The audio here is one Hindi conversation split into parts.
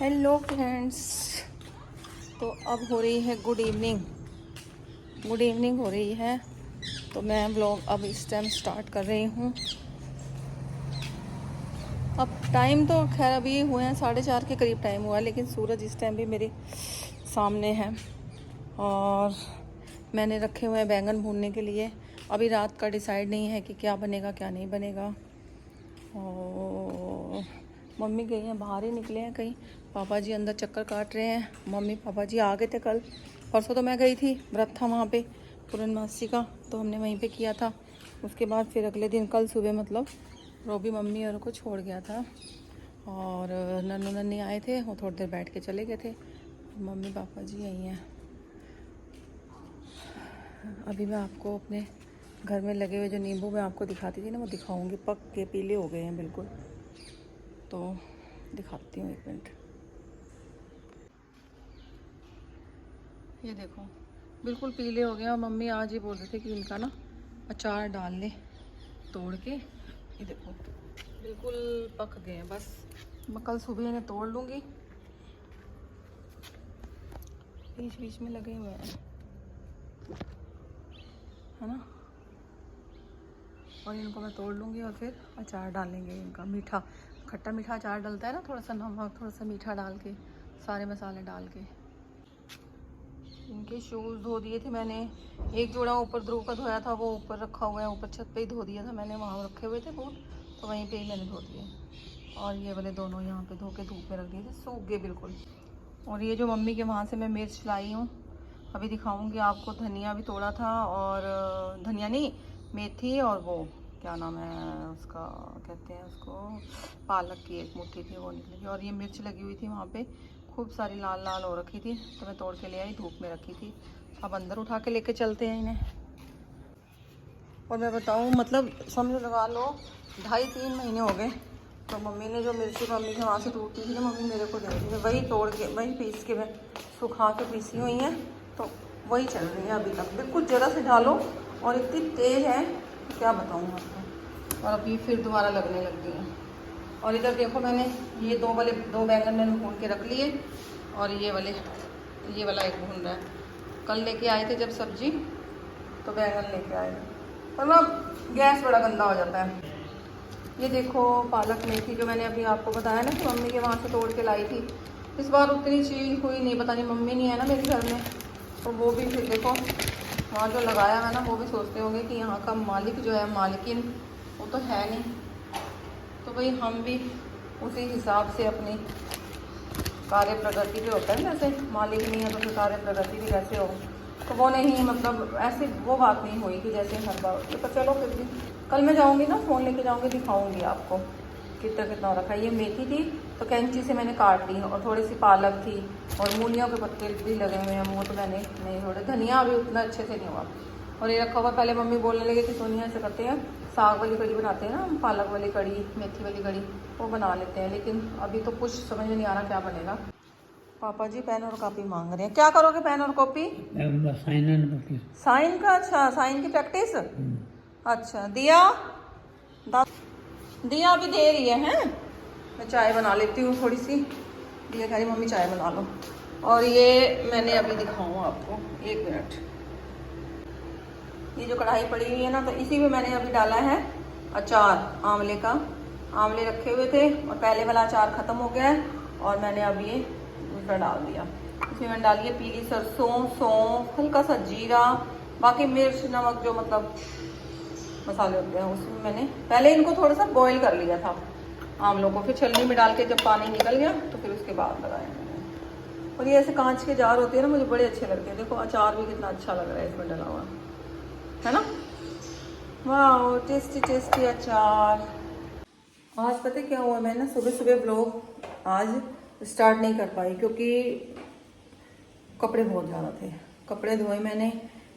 Hello friends. तो अब हो रही है गुड इवनिंग हो रही है। तो मैं व्लॉग अब इस टाइम स्टार्ट कर रही हूँ। अब टाइम तो खैर अभी हुए हैं 4:30 के करीब टाइम हुआ है, लेकिन सूरज इस टाइम भी मेरे सामने है। और मैंने रखे हुए हैं बैंगन भूनने के लिए। अभी रात का डिसाइड नहीं है कि क्या बनेगा क्या नहीं बनेगा। और मम्मी गई हैं, बाहर ही निकले हैं कहीं। पापा जी अंदर चक्कर काट रहे हैं। मम्मी पापा जी आ गए थे कल। परसों तो मैं गई थी, व्रत था वहाँ पे पूर्णमासी का, तो हमने वहीं पे किया था। उसके बाद फिर अगले दिन कल सुबह मतलब रोबी मम्मी और को छोड़ गया था। और नन्नू नन्नी आए थे, वो थोड़ी देर बैठ के चले गए थे। मम्मी पापा जी यहीं हैं। अभी मैं आपको अपने घर में लगे हुए जो नींबू मैं आपको दिखाती थी ना, वो दिखाऊंगी। पक के पीले हो गए हैं बिल्कुल, तो दिखाती हूँ, एक मिनट। ये देखो बिल्कुल पीले हो गए। और मम्मी आज ही बोल रहे थे कि इनका ना अचार डाल ले तोड़ के। ये देखो बिल्कुल पक गए हैं। बस मैं कल सुबह इन्हें तोड़ लूँगी। बीच बीच में लगे हुए हैं, है ना। और इनको मैं तोड़ लूँगी और फिर अचार डालेंगे इनका। मीठा खट्टा मीठा अचार डलता है ना, थोड़ा सा नमक थोड़ा सा मीठा डाल के, सारे मसाले डाल के। इनके शूज़ धो दिए थे मैंने। एक जोड़ा ऊपर ध्रुव का धोया था, वो ऊपर रखा हुआ है, ऊपर छत पे ही धो दिया था मैंने। वहाँ रखे हुए थे बूट, तो वहीं पे ही मैंने धो दिए। और ये वाले दोनों यहाँ पे धो के धूप में रख दिए थे, सूख गए बिल्कुल। और ये जो मम्मी के वहाँ से मैं मिर्च लाई हूँ, अभी दिखाऊँगी आपको। धनिया भी तोड़ा था, और धनिया नहीं, मेथी, और वो क्या नाम है उसका, कहते हैं उसको, पालक की एक मुट्ठी थी, वो निकली। और ये मिर्च लगी हुई थी वहाँ पे, खूब सारी लाल लाल हो रखी थी, तो मैं तोड़ के ले आई, धूप में रखी थी। अब अंदर उठा के लेके चलते हैं इन्हें। और मैं बताऊँ मतलब समझ लगा लो 2.5-3 महीने हो गए। तो मम्मी ने जो मिर्ची मम्मी के वहाँ से टूटी थी ना, मम्मी मेरे को दे दी, वही तोड़ के वही पीस के मैं सुखा के पीसी हुई हैं। तो वही चल रही है अभी तक, बिल्कुल ज़रा से डालो और इतनी तेज़ है क्या बताऊँ आपको। और अभी फिर दोबारा लगने लग गई है। और इधर देखो मैंने ये दो बैंगन मैंने भून के रख लिए। और ये वाला एक भून रहा है। कल लेके आए थे जब सब्जी, तो बैंगन लेके आए, पर ना गैस बड़ा गंदा हो जाता है। ये देखो पालक मेथी जो मैंने अभी आपको बताया ना कि मम्मी के वहाँ से तोड़ के लाई थी। इस बार उतनी चीज़ हुई नहीं, पता नहीं मम्मी नहीं है ना मेरे घर में, तो वो भी फिर देखो वहाँ जो लगाया है ना, वो भी सोचते होंगे कि यहाँ का मालिक जो है, मालिकिन, वो तो है नहीं। तो भाई हम भी उसी हिसाब से अपनी कार्य प्रगति भी होता है, जैसे मालिक नहीं है तो फिर कार्य प्रगति भी कैसे हो। तो वो नहीं, मतलब ऐसे वो बात नहीं हुई कि जैसे हर बार होती है। पर चलो फिर भी कल मैं जाऊँगी ना, फ़ोन लेके जाऊँगी, दिखाऊँगी आपको कितना कितना रखा है। ये मेथी थी तो कैंची से मैंने काट ली, और थोड़ी सी पालक थी, और मूलियों के पत्ते भी लगे हुए हैं, वो तो मैंने नहीं, थोड़े धनिया अभी उतना अच्छे से नहीं हुआ। और ये रखा हुआ, पहले मम्मी बोलने लगे कि सोनिया ऐसे करते हैं, साग वाली कड़ी बनाते हैं ना, पालक वाली कड़ी, मेथी वाली कड़ी, वो बना लेते हैं। लेकिन अभी तो कुछ समझ में नहीं आ रहा क्या बनेगा। पापा जी पेन और कॉपी मांग रहे हैं। क्या करोगे पेन और कॉपी? साइन का? अच्छा, साइन की प्रैक्टिस। अच्छा दिया अभी दे रही है, हैं? मैं चाय बना लेती हूँ थोड़ी सी। दिया कह रही मम्मी चाय बना लो। और ये मैंने अभी दिखाऊँ आपको, एक मिनट। ये जो कढ़ाई पड़ी हुई है ना, तो इसी में मैंने अभी डाला है अचार आंवले का। आंवले रखे हुए थे और पहले वाला अचार ख़त्म हो गया है, और मैंने अब ये दूसरा डाल दिया। इसमें मैंने डाली है पीली सरसों, सौंफ, हल्का सा जीरा, बाकी मिर्च नमक जो मतलब मसाले होते हैं, उसमें मैंने पहले इनको थोड़ा सा बॉईल कर लिया था आंवलों को, फिर छलनी में डाल के जब पानी निकल गया तो फिर उसके बाद लगाया मैंने। और ये ऐसे कांच के जार होते हैं ना, मुझे बड़े अच्छे लगते हैं। देखो अचार भी कितना अच्छा लग रहा है इसमें डला हुआ, है ना। वाह टेस्टी टेस्टी अचार। आज पता है क्या हुआ, मैं ना सुबह सुबह ब्लॉग आज स्टार्ट नहीं कर पाई, क्योंकि कपड़े बहुत ज़्यादा थे। कपड़े धोए मैंने,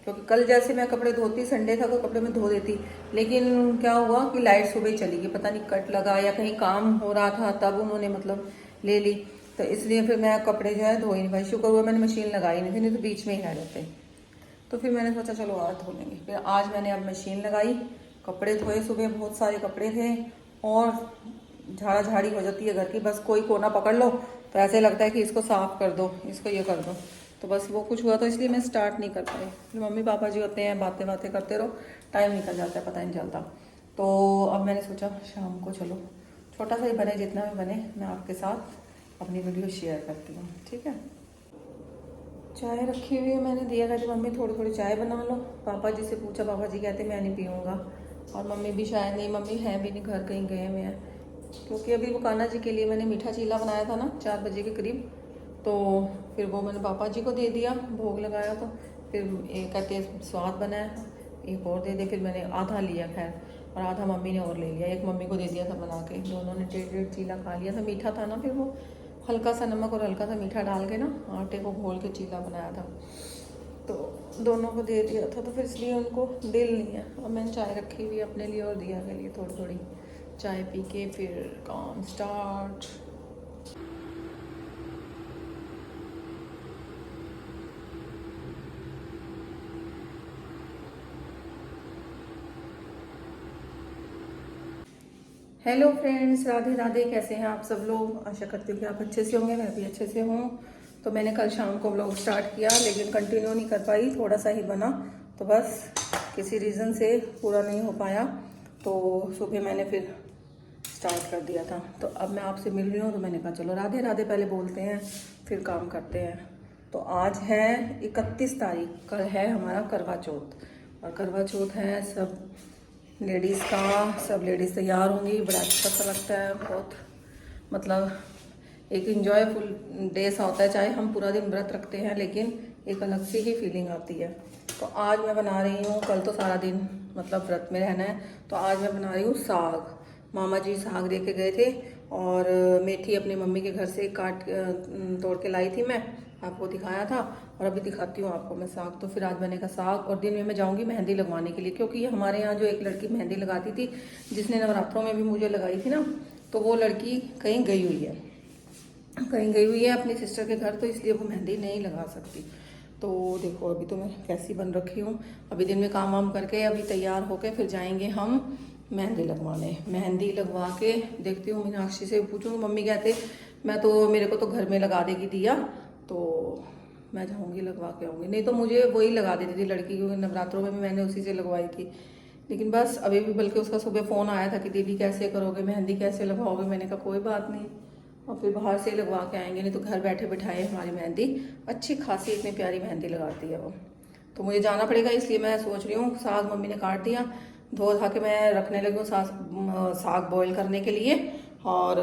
क्योंकि कल जैसे मैं कपड़े धोती, संडे था तो कपड़े में धो देती, लेकिन क्या हुआ कि लाइट सुबह ही चली गई, पता नहीं कट लगा या कहीं काम हो रहा था, तब उन्होंने मतलब ले ली। तो इसलिए फिर मैं कपड़े जो है धो ही नहीं पाई। शुक्र हुआ मैंने मशीन लगाई नहीं थी, नहीं तो बीच में ही रह जाते। तो फिर मैंने सोचा चलो आज धो लेंगे। फिर आज मैंने अब मशीन लगाई, कपड़े धोए, सुबह बहुत सारे कपड़े थे। और झाड़ा झाड़ी हो जाती है घर की, बस कोई कोना पकड़ लो तो ऐसे लगता है कि इसको साफ कर दो, इसको ये कर दो। तो बस वो कुछ हुआ तो इसलिए मैं स्टार्ट नहीं कर पाई। मम्मी पापा जी होते हैं, बातें बातें करते रहो, टाइम निकल जाता है, पता ही नहीं चलता। तो अब मैंने सोचा शाम को चलो छोटा सा ही बने, जितना भी बने मैं आपके साथ अपनी वीडियो शेयर करती हूँ, ठीक है। चाय रखी हुई है, मैंने दिया था कि मम्मी थोड़ी थोड़ी चाय बना लो। पापा जी से पूछा, पापा जी कहते मैं नहीं पीऊँगा, और मम्मी भी शायद नहीं, मम्मी है भी नहीं, घर कहीं गए हुए हैं। क्योंकि अभी वो कान्हा जी के लिए मैंने मीठा चीला बनाया था ना 4 बजे के करीब, तो फिर वो मैंने पापा जी को दे दिया, भोग लगाया। तो फिर एक कहते स्वाद बनाया, एक और दे दे, फिर मैंने आधा लिया खैर, और आधा मम्मी ने और ले लिया, एक मम्मी को दे दिया था बना के। दोनों ने 1.5 चीला खा लिया था, मीठा था ना, फिर वो हल्का सा नमक और हल्का सा मीठा डाल के ना आटे को घोल के चीला बनाया था, तो दोनों को दे दिया था। तो फिर इसलिए उनको दिल नहीं है। अब मैंने चाय रखी हुई अपने लिए और दिया के लिए, थोड़ी थोड़ी चाय पी के फिर काम start. Hello friends, Radhe Radhe, कैसे हैं आप सब लोग? आशा करती हूँ कि आप अच्छे से होंगे, मैं भी अच्छे से हूँ। तो मैंने कल शाम को व्लॉग स्टार्ट किया, लेकिन कंटिन्यू नहीं कर पाई, थोड़ा सा ही बना, तो बस किसी रीज़न से पूरा नहीं हो पाया। तो सुबह मैंने फिर स्टार्ट कर दिया था। तो अब मैं आपसे मिल रही हूँ, तो मैंने कहा चलो राधे राधे पहले बोलते हैं, फिर काम करते हैं। तो आज है 31 तारीख, कल है हमारा करवा चौथ, और करवा चौथ है सब लेडीज़ का, सब लेडीज़ तैयार होंगी, बड़ा अच्छा सा लगता है बहुत, मतलब एक इंजॉयफुल डे सा होता है। चाहे हम पूरा दिन व्रत रखते हैं, लेकिन एक अलग सी ही फीलिंग आती है। तो आज मैं बना रही हूँ, कल तो सारा दिन मतलब व्रत में रहना है, तो आज मैं बना रही हूँ साग। मामा जी साग दे के गए थे, और मेथी अपनी मम्मी के घर से तोड़ के लाई थी, मैं आपको दिखाया था, और अभी दिखाती हूँ आपको मैं साग। तो फिर आज बनेगा साग, और दिन में मैं जाऊँगी मेहंदी लगवाने के लिए, क्योंकि हमारे यहाँ जो एक लड़की मेहंदी लगाती थी, जिसने नवरात्रों में भी मुझे लगाई थी ना, तो वो लड़की कहीं गई हुई है अपनी सिस्टर के घर, तो इसलिए वो मेहंदी नहीं लगा सकती। तो देखो अभी तो मैं कैसी बन रखी हूँ। अभी दिन में काम वाम करके अभी तैयार होके फिर जाएंगे हम मेहंदी लगवाने। मेहंदी लगवा के देखती हूँ, मीनाक्षी से पूछूँगी, मम्मी कहते मैं तो, मेरे को तो घर में लगा देगी दिया, तो मैं जाऊँगी लगवा के आऊँगी। नहीं तो मुझे वही लगा देती थी लड़की, क्योंकि नवरात्रों में भी मैंने उसी से लगवाई थी। लेकिन बस अभी भी, बल्कि उसका सुबह फ़ोन आया था कि दीदी कैसे करोगे मेहंदी, कैसे लगवाओगे? मैंने कहा कोई बात नहीं, और फिर बाहर से लगवा के आएंगे, नहीं तो घर बैठे बिठाए हमारी मेहंदी अच्छी खासी, इतनी प्यारी मेहंदी लगाती है वो। तो मुझे जाना पड़ेगा, इसलिए मैं सोच रही हूँ, साग मम्मी ने काट दिया, धो धा के मैं रखने लगी हूँ साग बॉईल करने के लिए। और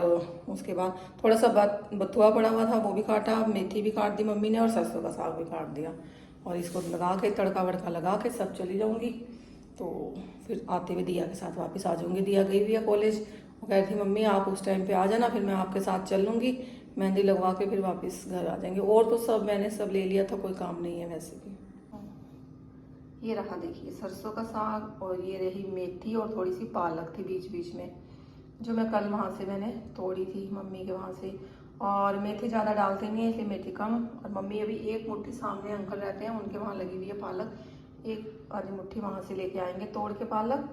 उसके बाद थोड़ा सा बथुआ पड़ा हुआ था, वो भी काटा, मेथी भी काट दी मम्मी ने, और सरसों का साग भी काट दिया, और इसको लगा के तड़का वड़का लगा के सब चली जाऊँगी। तो फिर आते हुए दिया के साथ वापस आ जाऊँगी। दिया गई भी है कॉलेज, वो कह रही थी मम्मी आप उस टाइम पे आ जाना, फिर मैं आपके साथ चल लूँगी, मेहंदी लगवा के फिर वापस घर आ जाएंगे। और तो सब मैंने सब ले लिया था, कोई काम नहीं है वैसे भी। ये रहा देखिए सरसों का साग, और ये रही मेथी, और थोड़ी सी पालक थी बीच बीच में, जो मैं कल वहाँ से मैंने तोड़ी थी मम्मी के वहाँ से। और मेथी ज़्यादा डालते नहीं है, इसलिए मेथी कम। और मम्मी अभी एक मुट्ठी, सामने अंकल रहते हैं उनके वहाँ लगी हुई है पालक, एक आधी मुट्ठी वहाँ से लेके आएंगे तोड़ के पालक,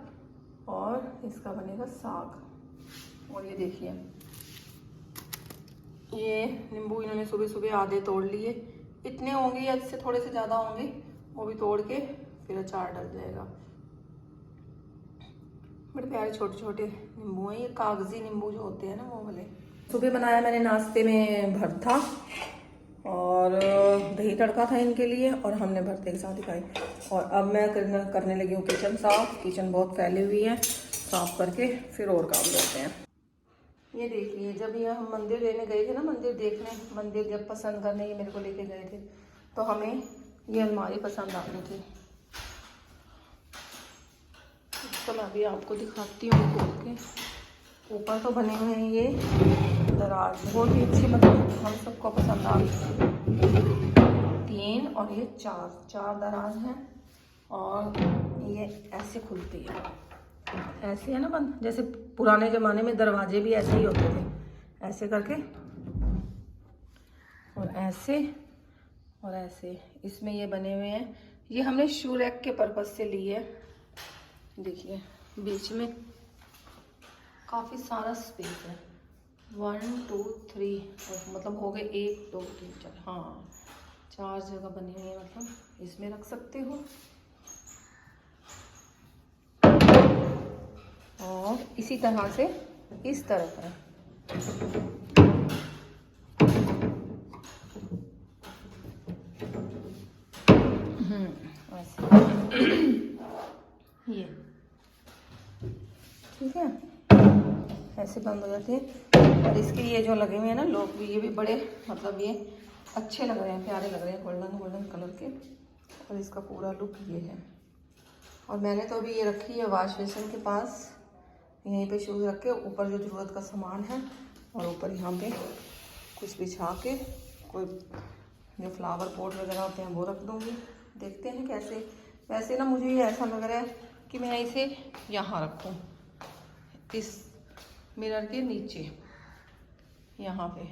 और इसका बनेगा साग। और ये देखिए ये नींबू इन्होंने सुबह सुबह आधे तोड़ लिए, इतने होंगे या इससे थोड़े से ज़्यादा होंगे, वो भी तोड़ के फिर अचार डल जाएगा। बड़े प्यारे छोटे छोटे नींबू हैं, ये कागजी नींबू जो होते हैं ना, वो वाले। सुबह बनाया मैंने नाश्ते में भरता, और दही तड़का था इनके लिए, और हमने भरते के साथ ही खाई। और अब मैं करने लगी हूँ किचन साफ। किचन बहुत फैली हुई है, साफ करके फिर और काम करते हैं। ये देखिए, जब ये हम मंदिर लेने गए थे ना, मंदिर देखने, मंदिर जब पसंद करने ये मेरे को लेके गए थे, तो हमें ये अलमारी पसंद आ रही थी। तो मैं अभी आपको दिखाती हूँ खोल के। ऊपर तो बने हुए हैं ये दराज, बहुत ही अच्छी, मतलब हम सबको पसंद आ गई। 3 और ये 4 दराज हैं, और ये ऐसे खुलती है, ऐसे है ना बंद, जैसे पुराने ज़माने में दरवाजे भी ऐसे ही होते थे, ऐसे करके, और ऐसे और ऐसे। इसमें ये बने हुए हैं, ये हमने शू रैक के पर्पज़ से ली है। देखिए बीच में काफ़ी सारा स्पेस है। 1 2 3 मतलब हो गए 1 2 3 4, हाँ 4 जगह बनी हुई है, मतलब इसमें रख सकते हो। और इसी तरह से इस तरफ है। ये ठीक है, ऐसे बंद हो जाती है। और इसके ये जो लगे हुए हैं ना लोग भी, ये भी बड़े मतलब ये अच्छे लग रहे हैं, प्यारे लग रहे हैं, गोल्डन गोल्डन कलर के। और इसका पूरा लुक ये है। और मैंने तो अभी ये रखी है वॉश बेसिन के पास, यहीं पे शूज़ रख के, ऊपर जो ज़रूरत का सामान है और ऊपर यहाँ पे कुछ बिछा के कोई जो फ्लावर पॉट वगैरह होते हैं वो रख दूँगी। देखते हैं कैसे। वैसे ना मुझे ये ऐसा लग रहा है कि मैं इसे यहाँ रखूँ, इस मिरर के नीचे, यहाँ पे।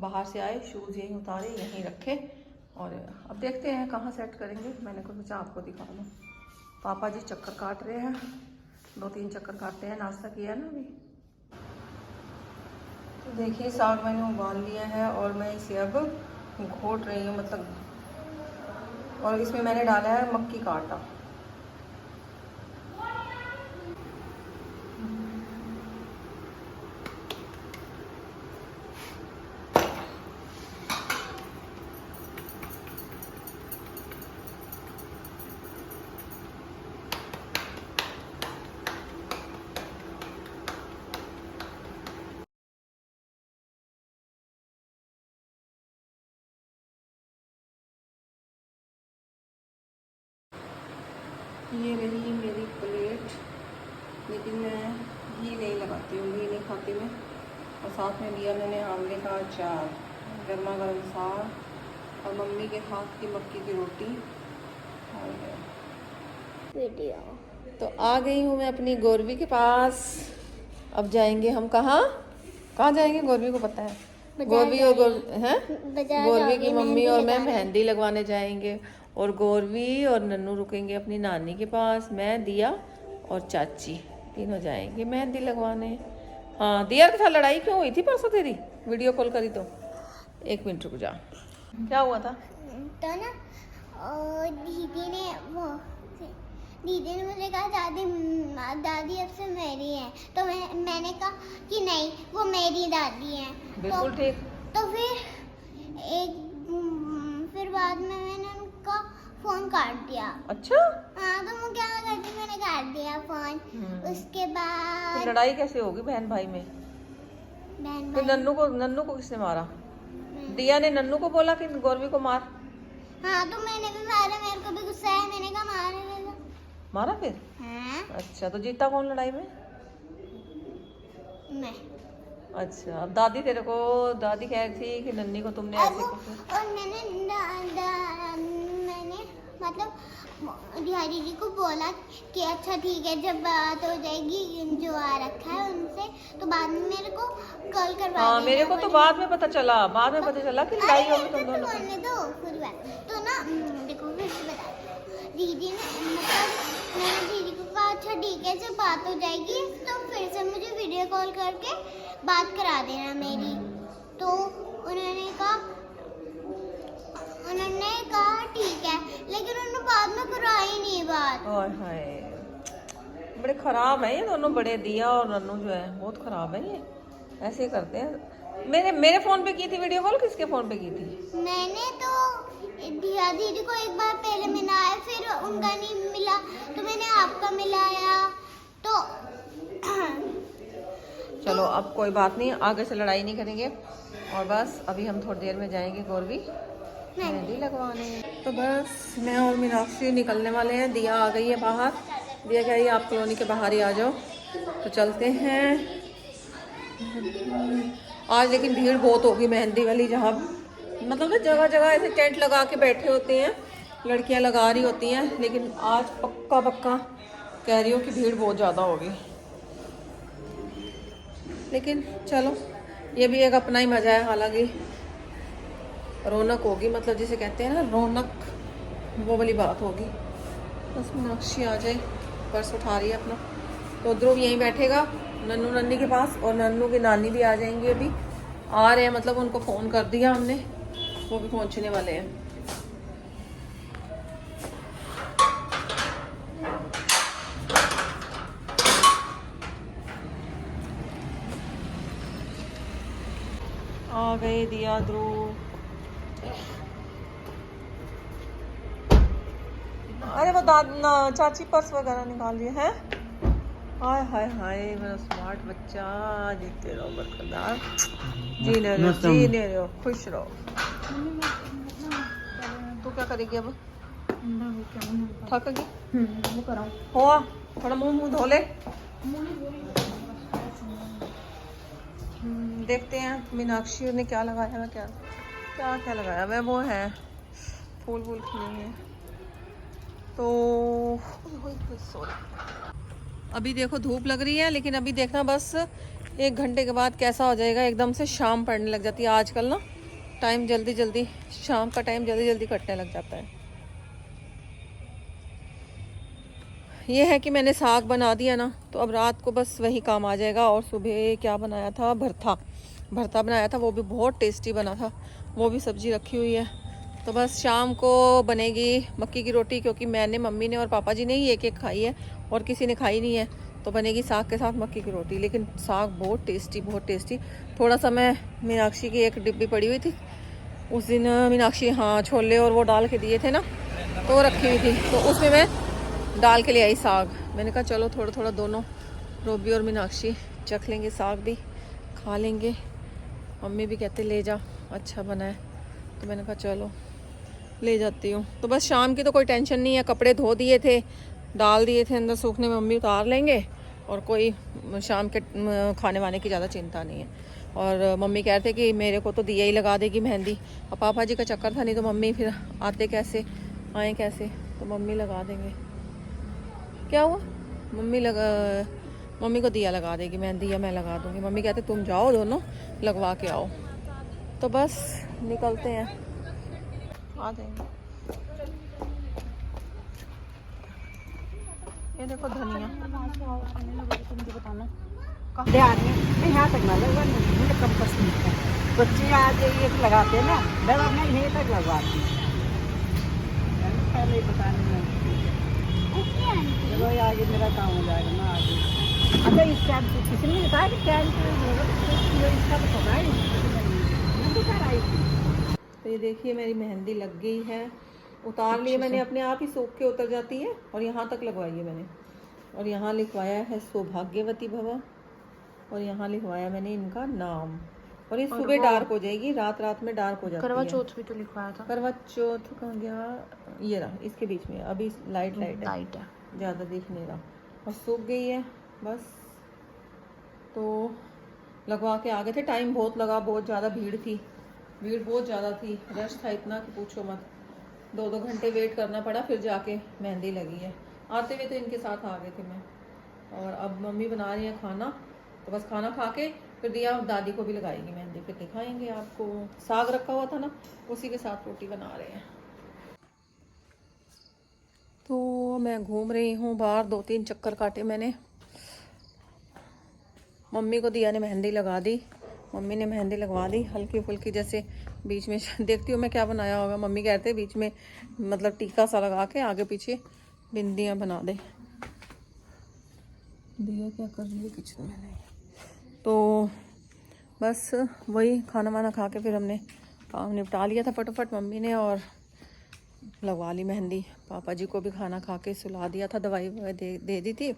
बाहर से आए शूज़ यहीं उतारे, यहीं रखे। और अब देखते हैं कहाँ सेट करेंगे। मैंने कुछ सोचा आपको दिखा दूँ। पापा जी चक्कर काट रहे हैं, 2-3 चक्कर काटते हैं, नाश्ता किया ना अभी। तो देखिए साग मैंने उबाल लिया है और मैं इसे अब घोट रही हूँ, मतलब। और इसमें मैंने डाला है मक्की का आटा। ये रही मेरी प्लेट, लेकिन मैं घी नहीं लगाती हूँ, घी नहीं खाती मैं। और साथ में लिया मैंने आंवले का अचार, गर्मा गर्म साग और मम्मी के हाथ की मक्की की रोटी। वीडियो तो आ गई हूँ मैं अपनी गौरवी के पास। अब जाएंगे हम कहाँ जाएंगे, गौरवी को पता है। गौरवी और गौरवी की मम्मी और मैं मेहंदी लगवाने जाएंगे। और गौरवी और नन्नू रुकेंगे अपनी नानी के पास, मैं दिया और चाची तीनों जाएंगे मेहंदी लगवाने। हाँ, दिया के साथ लड़ाई क्यों हुई थी परसों तेरी? वीडियो कॉल करी तो 1 मिनट रुक जा। क्या हुआ था? तो ना दीदी ने मुझे कहा दादी अब से मेरी है। तो मैंने कहा कि नहीं, वो मेरी दादी है। बिल्कुल ठीक। तो फिर बाद में मैंने उनका फोन काट दिया। अच्छा। हाँ, तो मैं क्या करती, मैंने काट दिया फोन। उसके बाद तो लड़ाई कैसे होगी बहन भाई में? बहन फिर नन्नू को किसने मारा? दिया ने नन्नू को बोला कि गौरवी को मार। हाँ, तो मैंने भी मारा, मेरे को भी गुस्सा है, मैंने कहा मारा फिर? हाँ? अच्छा, तो जीता कौन लड़ाई में? मैं। अच्छा, अब दादी कह रही थी कि नन्नी को तुमने ऐसे और मैंने मतलब बिहारी जी को बोला कि अच्छा ठीक है, जब बात हो जाएगी जो आ रखा है उनसे, तो बाद में मेरे को कॉल करवा देना। हाँ, मेरे को तो बाद में पता चला कि लड़ाई होगी तुम दोनों की। तो ना देखो, फिर से बता दीदी ने, मतलब मैंने दीदी को कहा अच्छा ठीक है, जब बात हो जाएगी तो फिर से मुझे वीडियो कॉल करके बात करा देना मेरी। तो उन्होंने कहा ठीक है, लेकिन उन्होंने बाद में कराई नहीं बात। हाय, बड़े खराब हैं ये दोनों, बड़े दिया और नन्नू जो है बहुत खराब है ये, ऐसे ही करते हैं। मेरे फोन पे की थी वीडियो कॉल, किसके फोन पे की थी? मैंने तो दिया दीदी को एक बार पहले मिलाया, फिर उनका नहीं मिला तो मैंने आपका मिलाया। तो चलो अब कोई बात नहीं, आगे से लड़ाई नहीं करेंगे। और बस अभी हम थोड़ी देर में जाएंगे गौरवी मेहंदी लगवाने। तो बस मैं और मीनाक्षी निकलने वाले हैं। दिया आ गई है बाहर, दिया कह रही है आप कॉलोनी के बाहर ही आ जाओ। तो चलते हैं। आज लेकिन भीड़ बहुत होगी मेहंदी वाली, जहाँ मतलब ना जगह जगह ऐसे टेंट लगा के बैठे होते हैं, लड़कियां लगा रही होती हैं। लेकिन आज पक्का कह रही हूँ कि भीड़ बहुत ज़्यादा होगी। लेकिन चलो, ये भी एक अपना ही मज़ा है। हालांकि रौनक होगी, मतलब जिसे कहते हैं ना रौनक, वो वाली बात होगी। बस मीनाक्षी आ जाए, पर्स उठा रही है अपना। तो ध्रुव यहीं बैठेगा नन्नू नन्नी के पास, और नन्नू की नानी भी आ जाएंगी, अभी आ रहे हैं, मतलब उनको फ़ोन कर दिया हमने, वो भी पहुंचने वाले हैं। आ गए दिया ध्रुव। अरे वो चाची पर्स वगैरह निकाल लिए हैं। हाय हाय हाय मेरा स्मार्ट बच्चा, जीते रहो बरकरार, जीने रहो खुश रहो। तू क्या करेगी अब? थक गई? वो कराऊं हुआ थोड़ा मुंह धो ले। देखते हैं मीनाक्षी ने क्या लगाया है, क्या क्या क्या लगाया है। वो है फूल फूल खिले हुए हैं। तो सॉरी, अभी देखो धूप लग रही है, लेकिन अभी देखना बस 1 घंटे के बाद कैसा हो जाएगा, एकदम से शाम पड़ने लग जाती है आजकल ना, टाइम जल्दी जल्दी, शाम का टाइम जल्दी जल्दी कटने लग जाता है। ये है कि मैंने साग बना दिया ना, तो अब रात को बस वही काम आ जाएगा। और सुबह क्या बनाया था, भरता बनाया था, वो भी बहुत टेस्टी बना था, वो भी सब्जी रखी हुई है। तो बस शाम को बनेगी मक्की की रोटी, क्योंकि मैंने, मम्मी ने और पापा जी ने ही एक खाई है और किसी ने खाई नहीं है, तो बनेगी साग के साथ मक्की की रोटी। लेकिन साग बहुत टेस्टी। थोड़ा सा मैं, मीनाक्षी की एक डिब्बी पड़ी हुई थी उस दिन, मीनाक्षी हाँ छोले और वो डाल के दिए थे ना, तो वो रखी हुई थी, तो उसमें मैं डाल के ले आई साग। मैंने कहा चलो थोड़ा थोड़ा दोनों, रोबी और मीनाक्षी चख लेंगे, साग भी खा लेंगे। मम्मी भी कहते ले जा, अच्छा बना है, तो मैंने कहा चलो ले जाती हूँ। तो बस शाम की तो कोई टेंशन नहीं है, कपड़े धो दिए थे, डाल दिए थे अंदर सूखने में, मम्मी उतार लेंगे, और कोई शाम के खाने वाने की ज़्यादा चिंता नहीं है। और मम्मी कह रहे थे कि मेरे को तो दिया ही लगा देगी मेहंदी, अब पापा जी का चक्कर था, नहीं तो मम्मी फिर आते कैसे, आए कैसे, तो मम्मी लगा देंगे। क्या हुआ? मम्मी को दिया लगा देगी मेहंदी, या मैं लगा दूँगी। मम्मी कहते तुम जाओ दोनों लगवा के आओ। तो बस निकलते हैं, आ जाएंगे। ये देखो धनिया, मुझे बताना यहाँ तक ना लगवा, मुझे कम पसंद है। बच्चे आज ये लगाते हैं ना, डरा मैं यहीं तक लगवाती हूँ, पहले ही बताने में। चलो आगे मेरा काम हो जाएगा ना आगे। अच्छा इस टाइम किसी ने बताया कि क्या इसका तो पता ही नहीं दिखा रही थी। तो ये देखिए मेरी मेहंदी लग गई है, उतार लिए मैंने, अपने आप ही सूख के उतर जाती है, और यहाँ तक लगवाई है मैंने। और यहाँ लिखवाया है सौभाग्यवती भव, और यहाँ लिखवाया मैंने इनका नाम। और ये सुबह डार्क हो जाएगी, रात में डार्क हो जाती है। करवा चौथ भी तो लिखवाया था। करवा चौथ कहाँ गया, ये रहा इसके बीच में, अभी लाइट है, ज़्यादा दिख नहीं रहा, और सूख गई है बस। तो लगवा के आ गए थे, टाइम बहुत लगा, बहुत ज़्यादा भीड़ बहुत ज़्यादा थी, रश था इतना कि पूछो मत। 2 घंटे वेट करना पड़ा, फिर जाके मेहंदी लगी है। आते हुए तो इनके साथ आ गए थे मैं। और अब मम्मी बना रही है खाना, तो बस खाना खा के फिर दिया दादी को भी लगाएगी मेहंदी, फिर दिखाएंगे आपको। साग रखा हुआ था ना, उसी के साथ रोटी बना रहे हैं। तो मैं घूम रही हूँ बाहर, 2-3 चक्कर काटे मैंने। मम्मी को दिया ने मेहंदी लगा दी, मम्मी ने मेहंदी लगवा दी हल्की फुल्की, जैसे बीच में देखती हूँ मैं क्या बनाया होगा। मम्मी कहते हैं बीच में मतलब टीका सा लगा के आगे पीछे बिंदियाँ बना दे। दिया क्या कर रही है किचन में? नहीं, तो बस वही खाना वाना खा के फिर हमने काम निपटा लिया था फटाफट मम्मी ने, और लगवा ली मेहंदी। पापा जी को भी खाना खा के सुला दिया था, दवाई दे दी थी,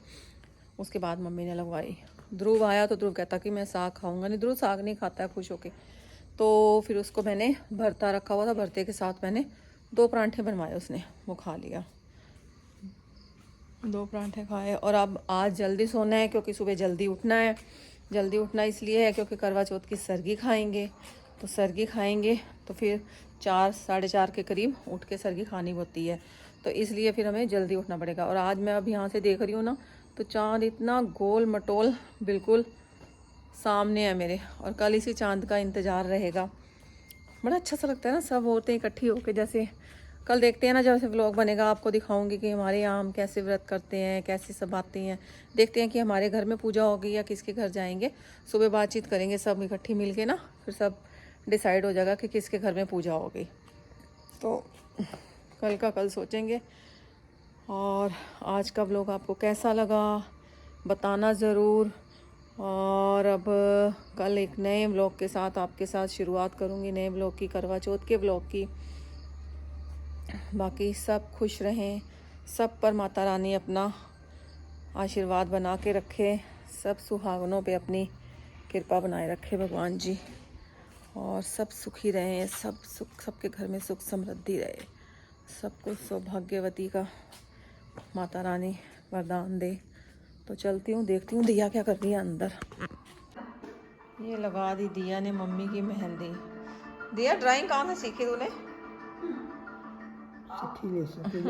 उसके बाद मम्मी ने लगवाई। ध्रुव आया तो ध्रुव कहता कि मैं साग खाऊंगा नहीं, ध्रुव साग नहीं खाता है खुश होके। तो फिर उसको मैंने भरता रखा हुआ था, भरते के साथ मैंने 2 परांठे बनवाए, उसने वो खा लिया, 2 परांठे खाए। और अब आज जल्दी सोना है, क्योंकि सुबह जल्दी उठना है। जल्दी उठना इसलिए है क्योंकि करवा चौथ की सरगी खाएंगे, तो सरगी खाएंगे तो फिर 4 साढ़े 4 के करीब उठ के सरगी खानी होती है, तो इसलिए फिर हमें जल्दी उठना पड़ेगा। और आज मैं अब यहाँ से देख रही हूँ ना, तो चाँद इतना गोल मटोल बिल्कुल सामने है मेरे, और कल इसी चाँद का इंतज़ार रहेगा। बड़ा अच्छा सा लगता है ना, सब औरतें इकट्ठी होकर, जैसे कल देखते हैं ना, जब से व्लॉग बनेगा आपको दिखाऊंगी कि हमारे यहाँ हम कैसे व्रत करते हैं, कैसे सब आते हैं। देखते हैं कि हमारे घर में पूजा होगी या किसके घर जाएंगे। सुबह बातचीत करेंगे सब इकट्ठी मिल के ना, फिर सब डिसाइड हो जाएगा कि किसके घर में पूजा होगी। तो कल का कल सोचेंगे। और आज का व्लॉग आपको कैसा लगा बताना ज़रूर। और अब कल एक नए व्लॉग के साथ आपके साथ शुरुआत करूँगी, नए व्लॉग की, करवा चौथ के व्लॉग की। बाकी सब खुश रहें, सब पर माता रानी अपना आशीर्वाद बना के रखे, सब सुहागनों पे अपनी कृपा बनाए रखे भगवान जी, और सब सुखी रहें, सब सुख, सबके घर में सुख समृद्धि रहे, सबको सौभाग्यवती का माता रानी वरदान दे। तो चलती हूँ, देखती हूँ दिया क्या कर रही है अंदर। ये लगा दी दिया ने मम्मी की मेहंदी। दिया ड्राइंग कहाँ से सीखी तूने? सीखी ले सके